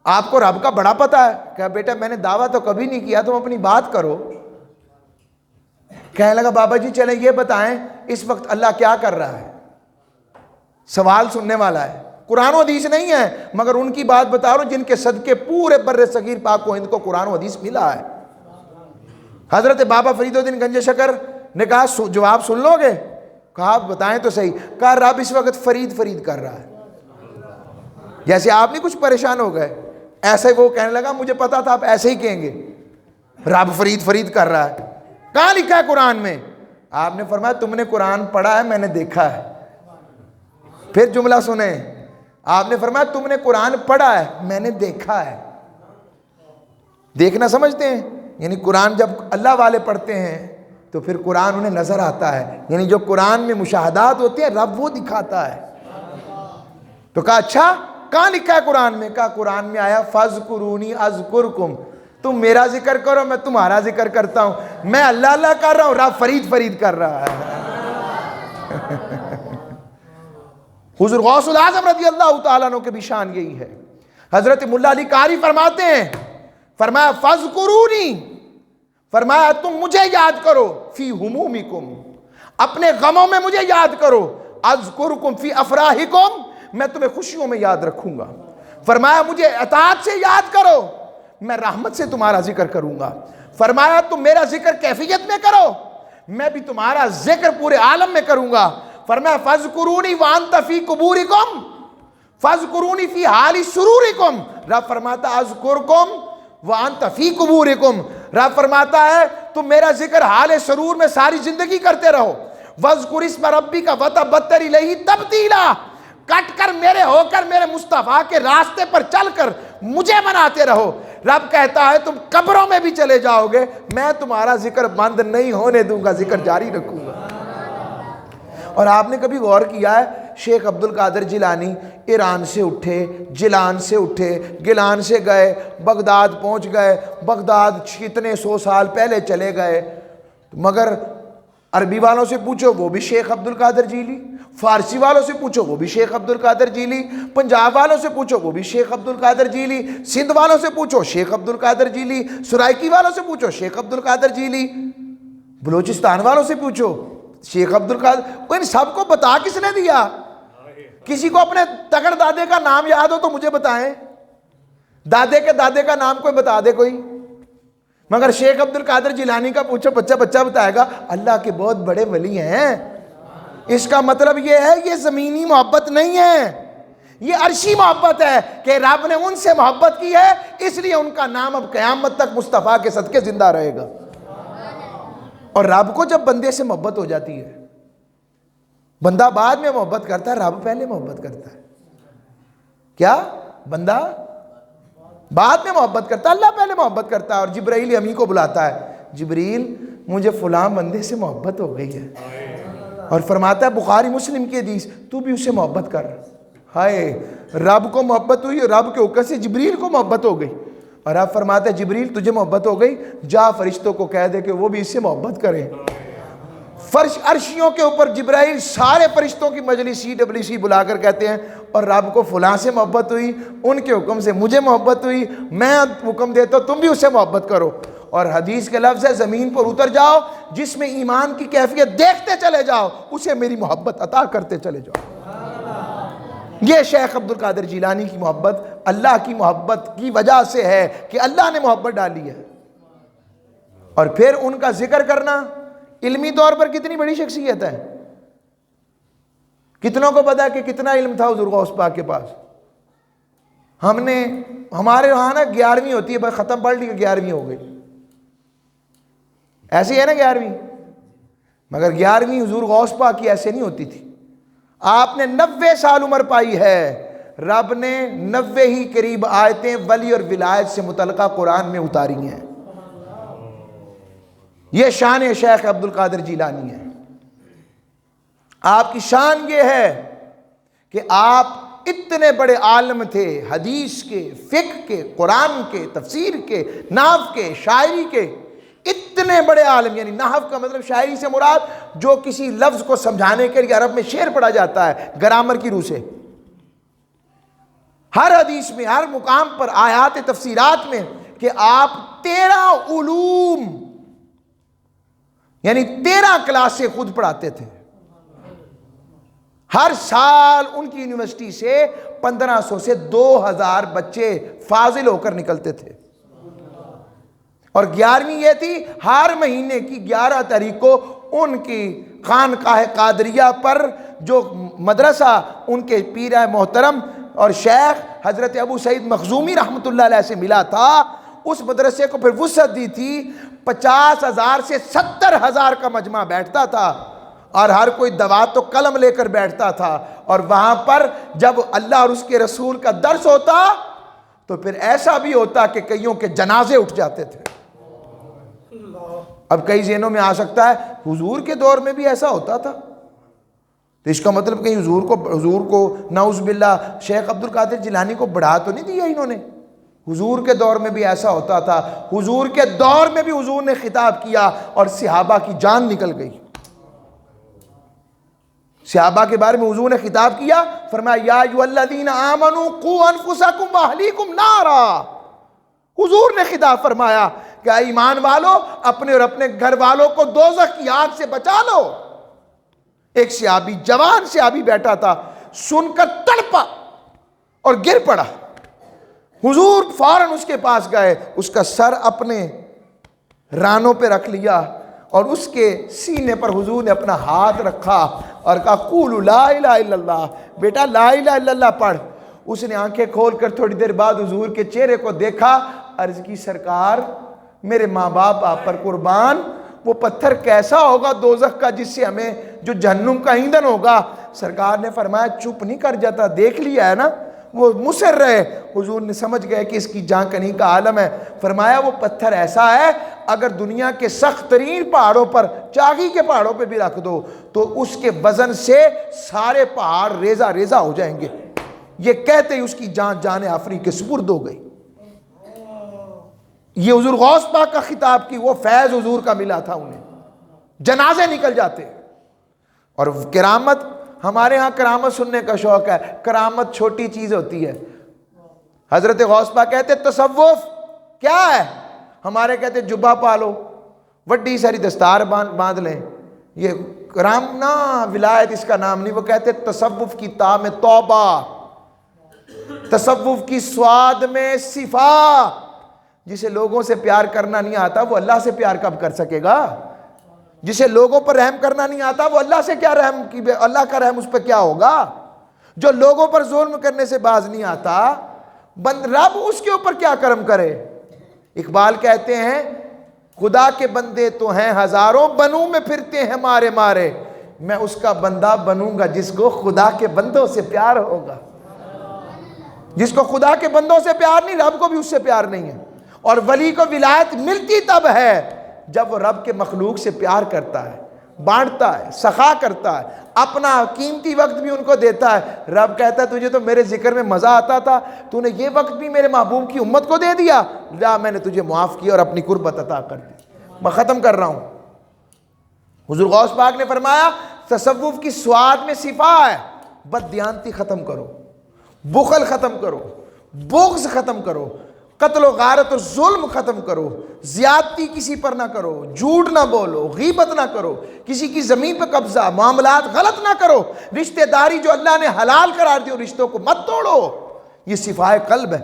Speaker 1: آپ کو رب کا بڑا پتہ ہے؟ کہا بیٹا میں نے دعویٰ تو کبھی نہیں کیا، تم اپنی بات کرو۔ کہنے لگا بابا جی چلیں یہ بتائیں اس وقت اللہ کیا کر رہا ہے؟ سوال سننے والا ہے، قرآن و حدیث نہیں ہے، مگر ان کی بات بتا رہا ہوں جن کے صدقے پورے بر صغیر پاک و ہند کو قرآن و حدیث ملا ہے۔ حضرت بابا فرید الدین گنج شکر نے کہا جواب سن لو گے؟ کہا بتائیں تو صحیح۔ کہا رب اس وقت فرید کر رہا ہے۔ جیسے آپ نہیں کچھ پریشان ہو گئے، ایسے وہ کہنے لگا مجھے پتا تھا آپ ایسے ہی کہیں گے، رب فرید کر رہا ہے۔ کہاں لکھا ہے قرآن میں؟ آپ نے فرمایا تم نے قرآن پڑھا ہے میں نے دیکھا ہے۔ پھر جملہ سنیں، آپ نے فرمایا تم نے قرآن پڑھا ہے میں نے دیکھا ہے۔ دیکھنا سمجھتے ہیں؟ یعنی قرآن جب اللہ والے پڑھتے ہیں تو پھر قرآن انہیں نظر آتا ہے، یعنی جو قرآن میں مشاہدات ہوتے ہیں رب وہ دکھاتا ہے۔ تو کہا اچھا کہاں لکھا ہے قرآن میں؟ کہا قرآن میں آیا فَاذْكُرُونِي أَذْكُرْكُمْ، تم میرا ذکر کرو میں تمہارا ذکر کرتا ہوں، میں اللہ اللہ کر رہا ہوں، رب فرید فرید کر رہا ہے۔ حضور غوث العظم رضی اللہ تعالیٰ عنہ کے بھی شان یہی ہے۔ حضرت ملا علی قاری فرماتے ہیں، فرمایا فاذکرونی، فرمایا تم مجھے یاد کرو، فی ہمومکم، اپنے غموں میں مجھے یاد کرو، اذکرکم فی افراحکم، میں تمہیں خوشیوں میں یاد رکھوں گا۔ فرمایا مجھے اطاعت سے یاد کرو، میں رحمت سے تمہارا ذکر کروں گا۔ فرمایا تم میرا ذکر کیفیت میں کرو، میں بھی تمہارا ذکر پورے عالم میں کروں گا۔ فرمایا فاذکرونی وانت فی قبورکم، فاذکرونی فی حال سرورکم، رب فرماتا اذکرکم وانت فی قبورکم، رب فرماتا ہے تم میرا ذکر حال سرور میں ساری زندگی کرتے رہو۔ واذکر اسم ربک وتبتل الیہ تبتیلا، کٹ کر میرے ہو کر میرے مصطفیٰ کے راستے پر چل کر مجھے مناتے رہو۔ رب کہتا ہے تم قبروں میں بھی چلے جاؤ گے، میں تمہارا ذکر بند نہیں ہونے دوں گا، ذکر جاری رکھوں گا۔ اور آپ نے کبھی غور کیا ہے شیخ عبد القادر جیلانی ایران سے اٹھے، جیلان سے اٹھے، گیلان سے گئے، بغداد پہنچ گئے، بغداد کتنے سو سال پہلے چلے گئے، مگر عربی والوں سے پوچھو وہ بھی شیخ عبد القادر جیلی، فارسی والوں سے پوچھو وہ بھی شیخ عبد القادر جیلی، پنجاب والوں سے پوچھو وہ بھی شیخ عبد القادر جیلی، سندھ والوں سے پوچھو شیخ عبد القادر جیلی، سرائکی والوں سے پوچھو شیخ عبد القادر جیلی، بلوچستان والوں سے پوچھو شیخ عبد القادر۔ ان سب کو بتا کس نے دیا؟ کسی کو اپنے تگڑ دادے کا نام یاد ہو تو مجھے بتائیں، دادے کے دادے کا نام کوئی بتا دے کوئی، مگر شیخ عبد القادر جیلانی کا پوچھو بچہ بتائے گا اللہ کے بہت بڑے ولی ہیں۔ اس کا مطلب یہ ہے یہ زمینی محبت نہیں ہے، یہ عرشی محبت ہے کہ رب نے ان سے محبت کی ہے، اس لیے ان کا نام اب قیامت تک مصطفیٰ کے صدقے زندہ رہے گا۔ اور رب کو جب بندے سے محبت ہو جاتی ہے، بندہ بعد میں محبت کرتا ہے، رب پہلے محبت کرتا ہے۔ کیا بندہ بعد میں محبت کرتا ہے، اللہ پہلے محبت کرتا ہے۔ اور جبرائیل امی کو بلاتا ہے، جبریل مجھے فلاں بندے سے محبت ہو گئی ہے، اور فرماتا ہے بخاری مسلم کی حدیث تو بھی اسے محبت کر۔ ہائے رب کو محبت ہوئی، رب کے حکم سے جبریل کو محبت ہو گئی، اور آپ فرماتے ہیں جبریل تجھے محبت ہو گئی، جا فرشتوں کو کہہ دے کہ وہ بھی اس سے محبت کریں۔ فرش عرشیوں کے اوپر جبرائیل سارے فرشتوں کی مجلس CWC بلا کر کہتے ہیں اور رب کو فلاں سے محبت ہوئی، ان کے حکم سے مجھے محبت ہوئی، میں حکم دیتا ہوں تم بھی اس سے محبت کرو۔ اور حدیث کے لفظ ہے زمین پر اتر جاؤ، جس میں ایمان کی کیفیت دیکھتے چلے جاؤ، اسے میری محبت عطا کرتے چلے جاؤ۔ یہ شیخ عبد القادر جیلانی کی محبت اللہ کی محبت کی وجہ سے ہے کہ اللہ نے محبت ڈالی ہے۔ اور پھر ان کا ذکر کرنا علمی طور پر کتنی بڑی شخصیت ہے۔ کتنوں کو پتا ہے کہ کتنا علم تھا حضور غوث پاک کے پاس؟ ہمارے وہاں نا 11ویں ہوتی ہے، بس ختم پڑھ لی 11ویں ہو گئی، ایسی ہے نا 11ویں، مگر 11ویں حضور غوث پاک کی ایسے نہیں ہوتی تھی۔ آپ نے 90 سال عمر پائی ہے، رب نے 90 ہی قریب آیتیں ولی اور ولایت سے متعلقہ قرآن میں اتاری ہیں۔ یہ شان شیخ عبد القادر جیلانی ہے۔ آپ کی شان یہ ہے کہ آپ اتنے بڑے عالم تھے، حدیث کے، فقہ کے، قرآن کے، تفسیر کے، نحو کے، شاعری کے، اتنے بڑے عالم، یعنی نحو کا مطلب شاعری سے مراد جو کسی لفظ کو سمجھانے کے لیے عرب میں شعر پڑھا جاتا ہے گرامر کی روح سے، ہر حدیث میں، ہر مقام پر، آیات تفسیرات میں، کہ آپ 13 علوم یعنی 13 کلاس سے خود پڑھاتے تھے۔ ہر سال ان کی یونیورسٹی سے 1500 سے 2000 بچے فاضل ہو کر نکلتے تھے۔ اور 11ویں یہ تھی ہر مہینے کی 11 تاریخ کو ان کی خانقاہ قادریہ پر جو مدرسہ ان کے پیر محترم اور شیخ حضرت ابو سعید مخزومی رحمۃ اللہ علیہ سے ملا تھا، اس مدرسے کو پھر وسعت دی تھی، 50,000 سے 70,000 کا مجمع بیٹھتا تھا، اور ہر کوئی دوات و قلم لے کر بیٹھتا تھا، اور وہاں پر جب اللہ اور اس کے رسول کا درس ہوتا تو پھر ایسا بھی ہوتا کہ کئیوں کے جنازے اٹھ جاتے تھے۔ اب کئی ذہنوں میں آ سکتا ہے حضور کے دور میں بھی ایسا ہوتا تھا، تو اس کا مطلب کہ حضور کو نعوذ باللہ شیخ عبد القادر جیلانی کو بڑھا تو نہیں دیا انہوں نے؟ حضور کے دور میں بھی ایسا ہوتا تھا، حضور کے دور میں بھی حضور نے خطاب کیا اور صحابہ کی جان نکل گئی۔ صحابہ کے بارے میں حضور نے خطاب کیا، فرمایا یا ایھا الذین آمنوا قوا انفسکم واہلیکم نارا۔ حضور نے خطاب فرمایا کہ اے ایمان والو، اپنے اور اپنے گھر والوں کو دوزخ کی آگ سے بچا لو۔ ایک صحابی، جوان صحابی بیٹھا تھا، سن کر تڑپا اور گر پڑا۔ حضور فوراً اس کے پاس گئے، اس کا سر اپنے رانوں پہ رکھ لیا اور اس کے سینے پر حضور نے اپنا ہاتھ رکھا اور کہا قولوا لا الہ الا اللہ، بیٹا لا الہ الا اللہ پڑھ۔ اس نے آنکھیں کھول کر تھوڑی دیر بعد حضور کے چہرے کو دیکھا، عرض کی سرکار میرے ماں باپ آپ پر قربان، وہ پتھر کیسا ہوگا دوزخ کا جس سے ہمیں جو جہنم کا ایندھن ہوگا؟ سرکار نے فرمایا چپ نہیں کر جاتا، دیکھ لیا ہے نا؟ وہ مصر رہے۔ حضور نے سمجھ گئے کہ اس کی جان کنی کا عالم ہے۔ فرمایا وہ پتھر ایسا ہے اگر دنیا کے سخت ترین پہاڑوں پر، چاگی کے پہاڑوں پہ بھی رکھ دو تو اس کے وزن سے سارے پہاڑ ریزہ ریزہ ہو جائیں گے۔ یہ کہتے ہی اس کی جان آفری کے سپرد ہو گئی۔ یہ حضور غوث پاک کا خطاب کی وہ فیض حضور کا ملا تھا انہیں، جنازے نکل جاتے۔ اور کرامت، ہمارے ہاں کرامت سننے کا شوق ہے، کرامت چھوٹی چیز ہوتی ہے۔ حضرت غوث پاک کہتے تصوف کیا ہے؟ ہمارے کہتے جبہ پالو، وڈی ساری دستار باندھ لیں، یہ کرام نا، ولایت اس کا نام نہیں۔ وہ کہتے تصوف کی تا میں توبہ، تصوف کی سواد میں صفا۔ جسے لوگوں سے پیار کرنا نہیں آتا وہ اللہ سے پیار کب کر سکے گا؟ جسے لوگوں پر رحم کرنا نہیں آتا وہ اللہ سے کیا رحم کی، اللہ کا رحم اس پہ کیا ہوگا؟ جو لوگوں پر ظلم کرنے سے باز نہیں آتا، رب اس کے اوپر کیا کرم کرے؟ اقبال کہتے ہیں خدا کے بندے تو ہیں ہزاروں، بنوں میں پھرتے ہیں مارے مارے، میں اس کا بندہ بنوں گا جس کو خدا کے بندوں سے پیار ہوگا۔ جس کو خدا کے بندوں سے پیار نہیں، رب کو بھی اس سے پیار نہیں ہے۔ اور ولی کو ولایت ملتی تب ہے جب وہ رب کے مخلوق سے پیار کرتا ہے، بانٹتا ہے، سخا کرتا ہے، اپنا قیمتی وقت بھی ان کو دیتا ہے۔ رب کہتا ہے تجھے تو میرے ذکر میں مزہ آتا تھا، تو نے یہ وقت بھی میرے محبوب کی امت کو دے دیا، لا میں نے تجھے معاف کیا اور اپنی قربت عطا کر دی۔ میں ختم کر رہا ہوں۔ حضور غوث پاک نے فرمایا تصوف کی سواد میں صفا ہے، بددیانتی ختم کرو، بخل ختم کرو، بغض ختم کرو، قتل و غارت و ظلم ختم کرو، زیادتی کسی پر نہ کرو، جھوٹ نہ بولو، غیبت نہ کرو، کسی کی زمین پہ قبضہ، معاملات غلط نہ کرو، رشتہ داری جو اللہ نے حلال قرار دی رشتوں کو مت توڑو۔ یہ صفائے قلب ہے۔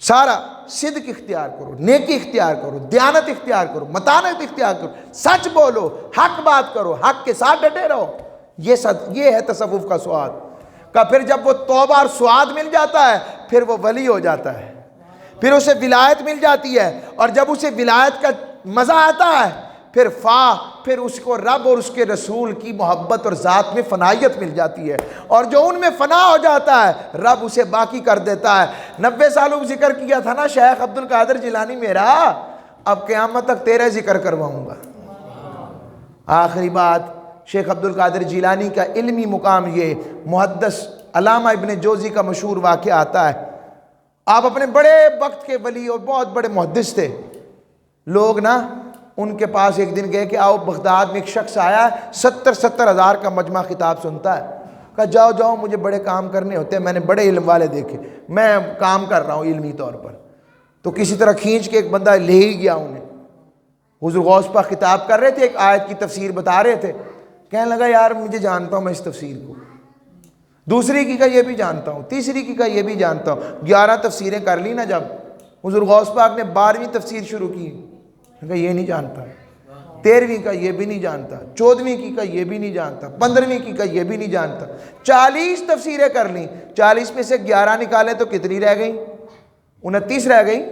Speaker 1: سارا صدق اختیار کرو، نیکی اختیار کرو، دیانت اختیار کرو، متانت اختیار کرو، سچ بولو، حق بات کرو، حق کے ساتھ ڈٹے رہو۔ یہ ہے تصوف کا سواد کا۔ پھر جب وہ توبہ اور سواد مل جاتا ہے پھر وہ ولی ہو جاتا ہے، پھر اسے ولایت مل جاتی ہے، اور جب اسے ولایت کا مزہ آتا ہے پھر اس کو رب اور اس کے رسول کی محبت اور ذات میں فنائیت مل جاتی ہے، اور جو ان میں فنا ہو جاتا ہے رب اسے باقی کر دیتا ہے۔ 90 سالوں ذکر کیا تھا نا شیخ عبد القادر جیلانی میرا، اب قیامت تک تیرے ذکر کرواؤں گا۔ آخری بات، شیخ عبد القادر جیلانی کا علمی مقام یہ محدث علامہ ابن جوزی کا مشہور واقعہ آتا ہے۔ آپ اپنے بڑے وقت کے ولی اور بہت بڑے محدث تھے، لوگ نا ان کے پاس ایک دن گئے کہ آؤ بغداد میں ایک شخص آیا ہے، 70 ہزار کا مجمع خطاب سنتا ہے، کہا جاؤ جاؤ مجھے بڑے کام کرنے ہوتے ہیں، میں نے بڑے علم والے دیکھے، میں کام کر رہا ہوں علمی طور پر۔ تو کسی طرح کھینچ کے ایک بندہ لے ہی گیا انہیں۔ حضور غوث پاک خطاب کر رہے تھے، ایک آیت کی تفسیر بتا رہے تھے، کہنے لگا یار مجھے جانتا ہوں میں اس تفسیر کو، دوسری کی کا یہ بھی جانتا ہوں، تیسری کی کا یہ بھی جانتا ہوں، 11 تفسیریں کر لی نا جب، حضور غوث پاک نے 12ویں تفسیر شروع کی، کہا یہ نہیں جانتا، 13ویں کا یہ بھی نہیں جانتا، 14ویں کی کا یہ بھی نہیں جانتا، 15ویں کی کا یہ بھی نہیں جانتا، 40 تفسیریں کر لیں، 40 میں سے 11 نکالیں تو کتنی رہ گئیں؟ 29 رہ گئیں،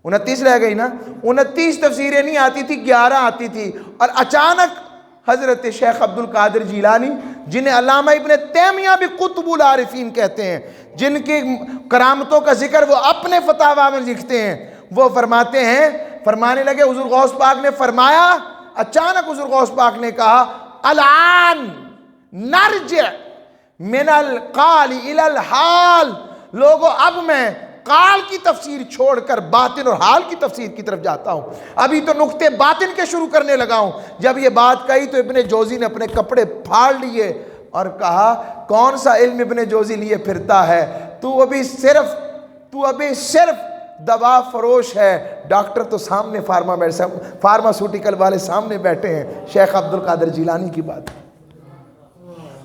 Speaker 1: 29 رہ گئی نا۔ 29 تفسیریں نہیں آتی تھی، 11 آتی تھی، اور اچانک حضرت شیخ عبد القادر جیلانی، جنہیں علامہ ابن تیمیہ بھی قطب العارفین کہتے ہیں، جن کی کرامتوں کا ذکر وہ اپنے فتاوی میں لکھتے ہیں، وہ فرماتے ہیں، فرمانے لگے حضور غوث پاک نے فرمایا، اچانک حضور غوث پاک نے کہا الان نرجع من القال الى الحال، لوگوں اب میں قال کی تفسیر چھوڑ کر باطن اور حال کی تفسیر کی طرف جاتا ہوں. ابھی تو نقطے باطن کے شروع کرنے لگا ہوں. جب یہ بات کہی تو ابن جوزی نے اپنے کپڑے پھاڑ لیے اور کہا کون سا علم ابن جوزی لیے پھرتا ہے, تو ابھی صرف دوا فروش ہے. ڈاکٹر تو سامنے فارماسوٹیکل والے سامنے بیٹھے ہیں. شیخ عبد القادر جیلانی کی بات.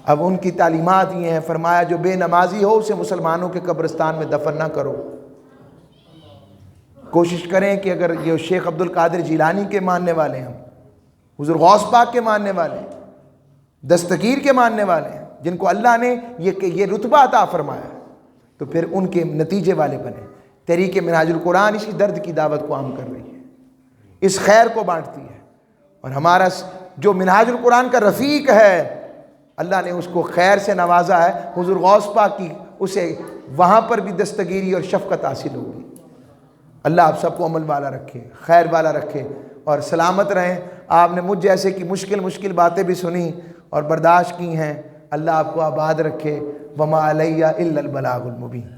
Speaker 1: اب ان کی تعلیمات یہ ہیں, فرمایا جو بے نمازی ہو اسے مسلمانوں کے قبرستان میں دفن نہ کرو. کوشش کریں کہ اگر یہ شیخ عبد القادر جیلانی کے ماننے والے ہیں, حضور غوث پاک کے ماننے والے ہیں, دستگیر کے ماننے والے ہیں, جن کو اللہ نے یہ رتبہ عطا فرمایا, تو پھر ان کے نتیجے والے بنے. تحریک منہاج القرآن اسی درد کی دعوت کو عام کر رہی ہے, اس خیر کو بانٹتی ہے. اور ہمارا جو منہاج القرآن کا رفیق ہے, اللہ نے اس کو خیر سے نوازا ہے. حضور غوث پاک کی اسے وہاں پر بھی دستگیری اور شفقت حاصل ہوگی. اللہ آپ سب کو عمل والا رکھے, خیر والا رکھے اور سلامت رہیں. آپ نے مجھ جیسے کی مشکل باتیں بھی سنی اور برداشت کی ہیں. اللہ آپ کو آباد رکھے. وما علیہ الا البلاغ المبین.